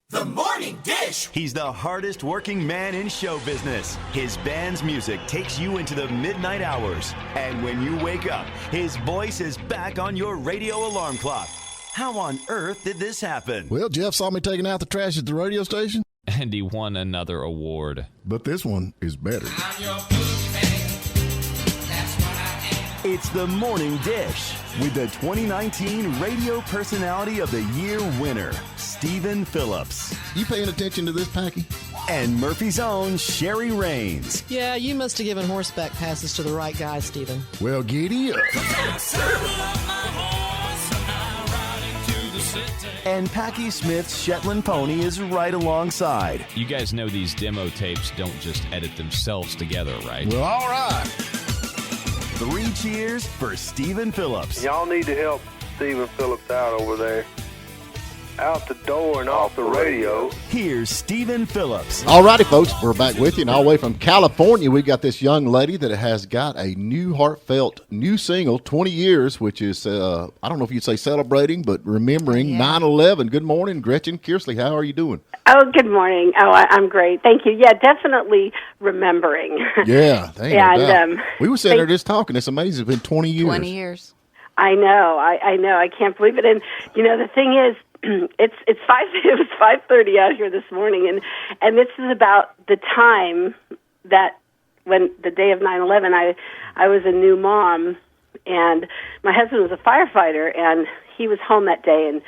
The Morning Dish. He's the hardest working man in show business. His band's music takes you into the midnight hours. And when you wake up, his voice is back on your radio alarm clock. How on earth did this happen? Well, Jeff saw me taking out the trash at the radio station. And he won another award. But this one is better. It's The Morning Dish with the 2019 Radio Personality of the Year winner, Stephen Phillips. You paying attention to this, Packy? And Murphy's own Sherry Raines. Yeah, you must have given horseback passes to the right guy, Stephen. Well, giddy up. And Packy Smith's Shetland pony is right alongside. You guys know these demo tapes don't just edit themselves together, right? Well, all right. 3 cheers for Stephen Phillips. Y'all need to help Stephen Phillips out over there. Out the door and off the radio. Here's Stephen Phillips. All righty, folks, we're back with you. And all the way from California, we got this young lady that has got a new heartfelt new single, 20 years, which is, I don't know if you'd say celebrating, but remembering 9/11. Good morning, Gretchen Keskeys. How are you doing? Oh, good morning. Oh, I'm great. Thank you. Yeah, definitely remembering. Yeah, thank you. And we were sitting there just talking. It's amazing. It's been 20 years. 20 years. I know. I know. I can't believe it. And, you know, the thing is, it was 5:30 out here this morning, and this is about the time that when the day of 9/11, I was a new mom, and my husband was a firefighter, and he was home that day, and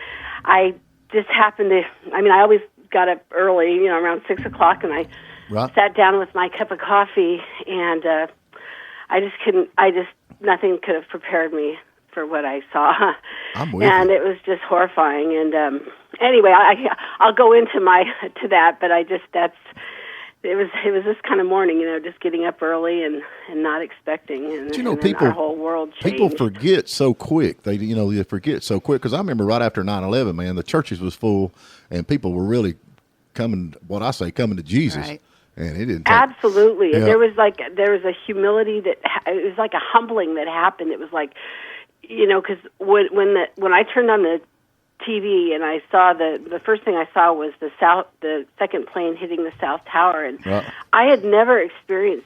I just happened to, I always got up early, around 6 o'clock, and I sat down with my cup of coffee, and nothing could have prepared me for what I saw. I'm with and you. It was just horrifying. And anyway, I'll go into to that, but it was this kind of morning, just getting up early and not expecting, and, people, our whole world changed. People forget so quick. They forget so quick, because I remember right after 9/11, man, the churches was full, and people were really coming to Jesus. Right. And it didn't. Absolutely. Yeah. There was a humility it was like a humbling that happened. It was like, because when I turned on the TV and I saw the first thing I saw was the second plane hitting the South Tower, and I had never experienced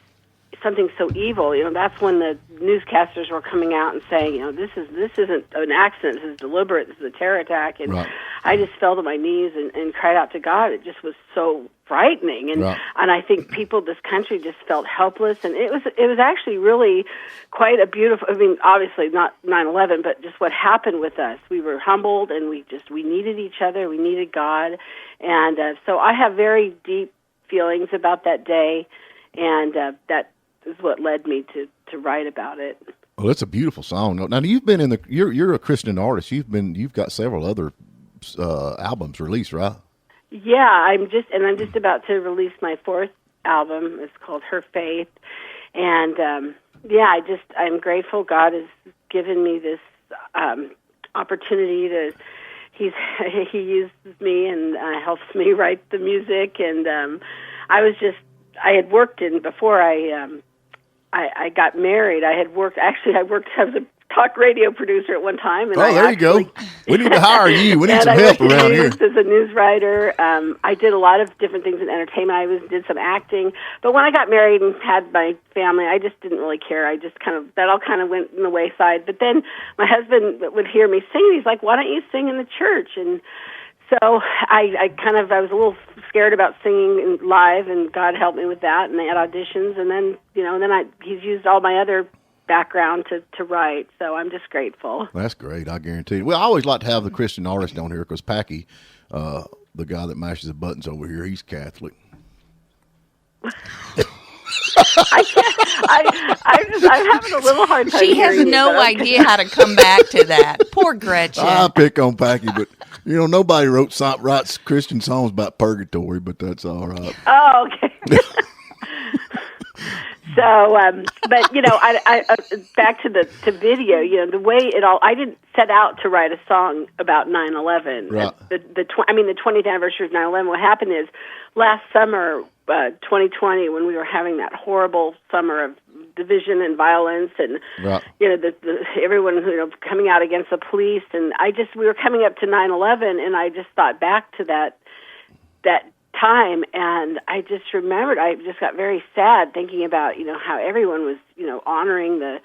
something so evil. That's when the newscasters were coming out and saying, this isn't an accident, this is deliberate, this is a terror attack, and I just fell to my knees and cried out to God. It just was so frightening, and I think this country just felt helpless, and it was actually really quite a beautiful. Obviously not 9/11, but just what happened with us. We were humbled, and we needed each other, we needed God, and so I have very deep feelings about that day, and that is what led me to write about it. Well, it's a beautiful song. Now you've been you're a Christian artist. You've got several other albums released, right? Yeah, I'm just about to release my 4th album. It's called Her Faith, and I'm grateful God has given me this opportunity to. He uses me and helps me write the music, and I had worked before I got married. I worked as a talk radio producer at one time. And there you go. We need to hire you. We need some help around here. As a news writer, I did a lot of different things in entertainment. I did some acting. But when I got married and had my family, I just didn't really care. That all kind of went in the wayside. But then my husband would hear me sing. He's like, "Why don't you sing in the church?" And so I was a little scared about singing live, and God helped me with that, and I had auditions, and then he's used all my other background to write, so I'm just grateful. That's great, I guarantee you. Well, I always like to have the Christian artist on here, because Packy, the guy that mashes the buttons over here, he's Catholic. I'm having a little hard time. She has no idea how to come back to that. Poor Gretchen. I pick on Packy, but nobody writes Christian songs about purgatory, but that's all right. Oh, okay. So, but I back to the video. The way it all. I didn't set out to write a song about 9/11. Right. The 20th anniversary of 9/11. What happened is last summer, 2020, when we were having that horrible summer of division and violence, and everyone coming out against the police, and we were coming up to 9/11, and I just thought back to that that time, and I just remembered, I just got very sad thinking about, how everyone was, honoring the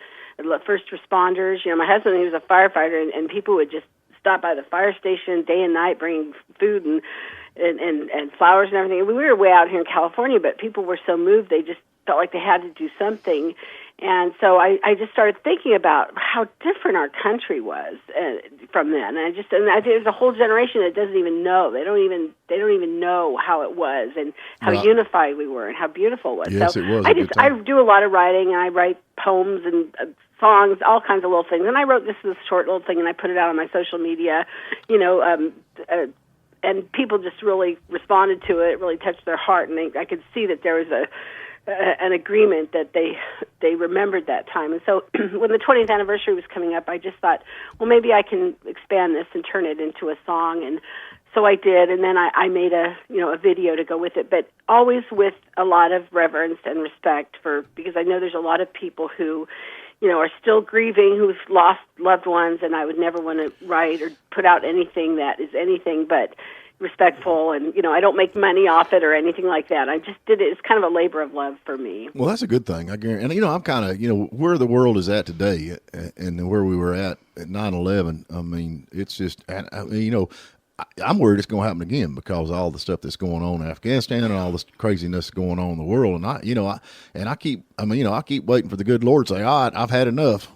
first responders. My husband, he was a firefighter, and people would just stop by the fire station day and night bringing food and flowers and everything. We were way out here in California, but people were so moved, they just felt like they had to do something. And so I just started thinking about how different our country was from then. And I think there's a whole generation that doesn't even know. They don't even know how it was and how unified we were and how beautiful it was. Yes, so it was. I do a lot of writing, and I write poems and songs, all kinds of little things. And I wrote this short little thing, and I put it out on my social media, and people just really responded to it. It really touched their heart, and I could see that there was an agreement that they remembered that time. And so when the 20th anniversary was coming up, I just thought, well, maybe I can expand this and turn it into a song. And so I did, and then I made a video to go with it, but always with a lot of reverence and respect because I know there's a lot of people who are still grieving, who've lost loved ones, and I would never want to write or put out anything that is anything but respectful, and I don't make money off it or anything like that. I just did it. It's kind of a labor of love for me. Well, that's a good thing. I guarantee. And I'm kind of where the world is at today, and where we were at 9/11. I mean, it's just I'm worried it's going to happen again because of all the stuff that's going on in Afghanistan and all this craziness going on in the world. And I keep waiting for the good Lord to say, all right, I've had enough,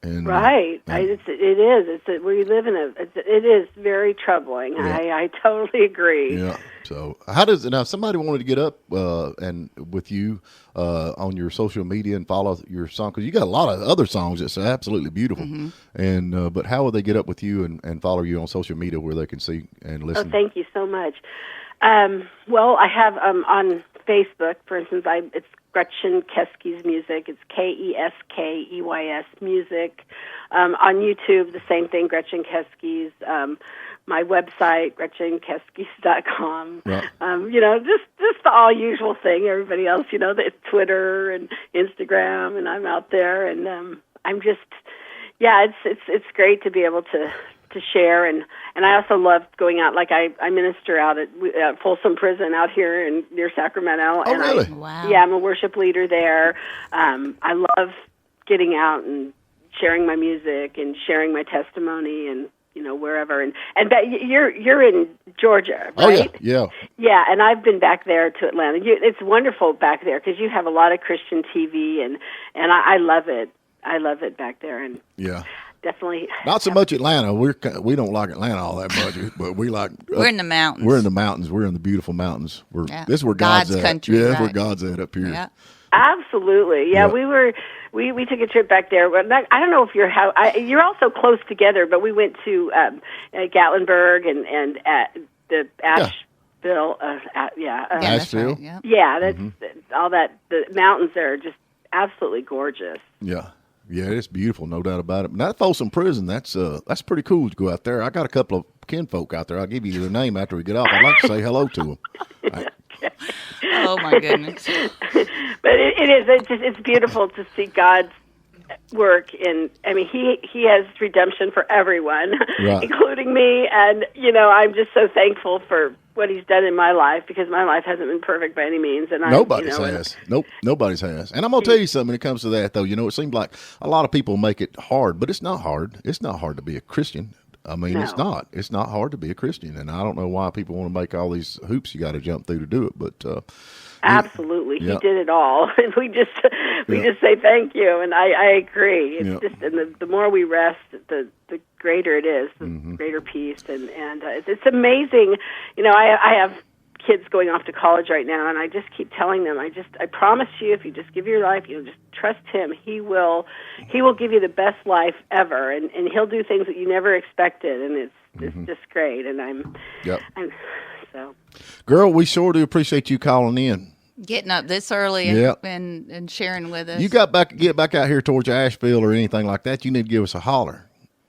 And, right. It is. Where you live it is very troubling. Yeah. I totally agree. Yeah. So now if somebody wanted to get up and with you on your social media and follow your song, because you got a lot of other songs that's absolutely beautiful. Mm-hmm. And but how would they get up with you and follow you on social media where they can see and listen? Oh, thank you so much. Well, I have on Facebook, for instance, it's Gretchen Keskeys Music. It's Keskeys Music. On YouTube, the same thing, Gretchen Keskeys. My website, GretchenKeskeys.com. Right. Just the all usual thing. Everybody else, the Twitter and Instagram, and I'm out there, and I'm just, it's great to be able to share, and I also love going out. Like I minister out at Folsom Prison out here near Sacramento. Oh, and really? Wow. Yeah, I'm a worship leader there. I love getting out and sharing my music and sharing my testimony and wherever. And you're in Georgia, right? Oh yeah. Yeah, and I've been back there to Atlanta. It's wonderful back there because you have a lot of Christian TV, and I love it. I love it back there, and yeah. Definitely. Not so much Atlanta. We don't like Atlanta all that much, but we like. We're in the mountains. We're in the mountains. We're in the beautiful mountains. This is where God's at. Country. Yeah, right. that's where God's at up here. Yeah. Absolutely. Yeah, Yeah. we took a trip back there. I don't know if you're all so close together, but we went to Gatlinburg and at the Asheville. Asheville. Right, yeah. Yeah, that's all that. The mountains there are just absolutely gorgeous. Yeah. Yeah, it's beautiful, no doubt about it. And that Folsom Prison, that's pretty cool to go out there. I got a couple of kinfolk out there. I'll give you their name after we get off. I'd like to say hello to them. Right. Oh my goodness! But it's beautiful to see God's work in. I mean, he has redemption for everyone, right. including me. And I'm just so thankful for what He's done in my life, because my life hasn't been perfect by any means. And nobody's has. Nope, nobody's has. And I'm gonna tell you something when it comes to that, though. It seems like a lot of people make it hard, but it's not hard. It's not hard to be a Christian. I mean, no. It's not. It's not hard to be a Christian, and I don't know why people want to make all these hoops you got to jump through to do it. But absolutely, yeah. He did it all, and we just say thank you. And I agree. It's just, and the more we rest, the greater it is, the greater peace, and it's amazing. I have kids going off to college right now, and I just keep telling them, I promise you, if you just give your life, just trust Him, He will give you the best life ever, and He'll do things that you never expected, and it's just great. And I'm so. Girl, we sure do appreciate you calling in. Getting up this early and sharing with us. You get back out here towards Asheville or anything like that, you need to give us a holler.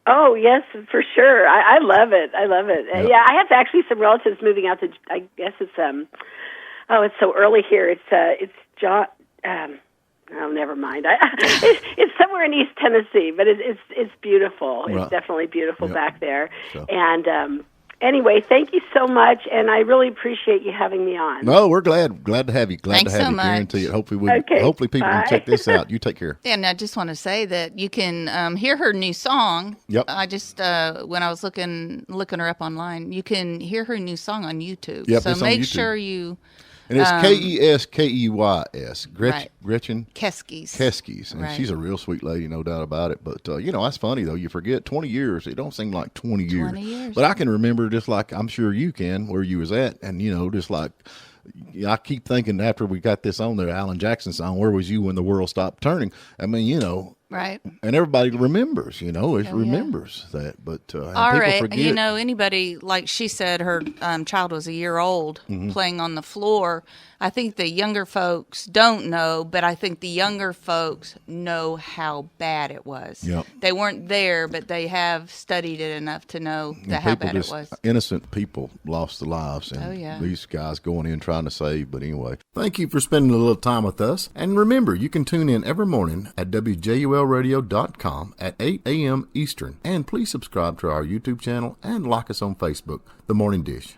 Oh, yes, for sure. I love it. I love it. Yep. Yeah, I have actually some relatives moving out to, I guess it's, it's so early here. It's John, oh, never mind. It's somewhere in East Tennessee, but it's beautiful. Right. It's definitely beautiful back there. So. And Anyway, thank you so much, and I really appreciate you having me on. No, we're glad to have you. Thanks to have so you. much. Guarantee it. Hopefully, Okay, people bye. can check this out. You take care. And I just want to say that you can hear her new song. Yep. I just when I was looking her up online, you can hear her new song on YouTube. Yep, so it's on make YouTube. sure you. And it's Keskeys, Right. Gretchen Keskeys. and Right. she's a real sweet lady, no doubt about it. But that's funny though. You forget 20 years. It don't seem like 20 years. 20 years. But I can remember, just like I'm sure you can, where you was at, and just like I keep thinking after we got this on there, Alan Jackson song, "Where Was You When the World Stopped Turning?" I mean, Right. and everybody remembers, remembers that. But and All people right. forget. Anybody, like she said, her child was a year old playing on the floor. I think the younger folks don't know, but I think the younger folks know how bad it was. Yep. They weren't there, but they have studied it enough to know how bad it was. Innocent people lost their lives, and Oh, yeah. these guys going in trying to save. But anyway, thank you for spending a little time with us. And remember, you can tune in every morning at WJULradio.com at 8 a.m. Eastern. And please subscribe to our YouTube channel and like us on Facebook, The Morning Dish.